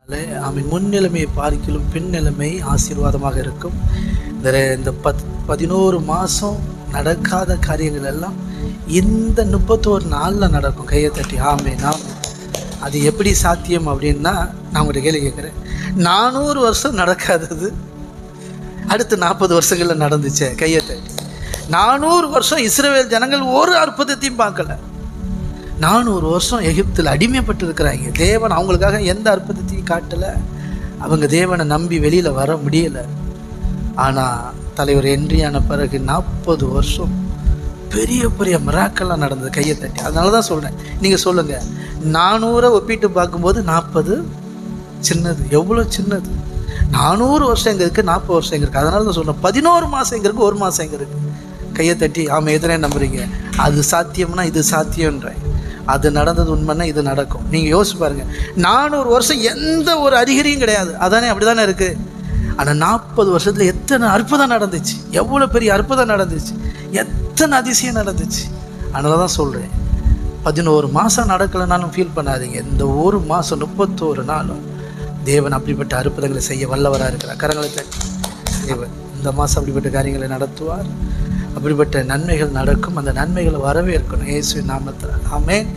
அவன் முன்னிலைமையை பார்க்கிலும் பின் நிலைமை ஆசீர்வாதமாக இருக்கும். இந்த 11 மாதம் நடக்காத காரியங்கள் எல்லாம் இந்த 31 நாளில் நடக்கும். கையை தட்டி ஆமென். அது எப்படி சாத்தியம் அப்படின்னா, நான் உங்கள்கிட்ட கேள்வி கேட்குறேன். 400 வருஷம் நடக்காதது அடுத்து 40 வருஷங்களில் நடந்துச்சே. கையை தட்டி. 400 வருஷம் இஸ்ரவேல் ஜனங்கள் ஒரு அற்புதத்தையும் பார்க்கல. 400 வருஷம் எகிப்தில் அடிமைப்பட்டு இருக்கிறாங்க. தேவன் அவங்களுக்காக எந்த அற்புதத்தையும் காட்டலை. அவங்க தேவனை நம்பி வெளியில் வர முடியலை. ஆனால் தலைவர் என்ட்ரியான பிறகு 40 வருஷம் பெரிய பெரிய மிராக்கெல்லாம் நடந்தது. கையை தட்டி. அதனால தான் சொல்கிறேன், நீங்கள் சொல்லுங்கள், 400 ஒப்பிட்டு பார்க்கும்போது 40 சின்னது. எவ்வளோ சின்னது! 400 வருஷம் எங்கே இருக்குது, 40 வருஷம் எங்கே இருக்குது. அதனால தான் சொல்கிறேன், 11 மாதம் எங்கே இருக்குது, 1 மாதம் எங்கே இருக்குது. கையை தட்டி ஆமாம். எதனே நம்புறீங்க? அது சாத்தியம்னா இது சாத்தியன்றேன். அது நடந்தது உண்மைன்னா இது நடக்கும். நீங்கள் யோசிச்சு பாருங்கள், 400 வருஷம் எந்த ஒரு அறிகுறியும் கிடையாது. அதானே, அப்படி தானே இருக்குது. ஆனால் 40 வருஷத்தில் எத்தனை அற்புதம் நடந்துச்சு, எவ்வளோ பெரிய அற்புதம் நடந்துச்சு, எத்தனை அதிசயம் நடந்துச்சு. அதனால தான் சொல்கிறேன், 11 மாதம் நடக்கலைனாலும் ஃபீல் பண்ணாதீங்க. இந்த ஒரு மாதம் 31 நாளும் தேவன் அப்படிப்பட்ட அற்புதங்களை செய்ய வல்லவராக இருக்கிறார். கரங்களை தட்டி. தேவன் இந்த மாதம் அப்படிப்பட்ட காரியங்களை நடத்துவார். அப்படிப்பட்ட நன்மைகள் நடக்கும். அந்த நன்மைகளை வரவேற்கணும் இயேசுவின் நாமத்தில். ஆமென்.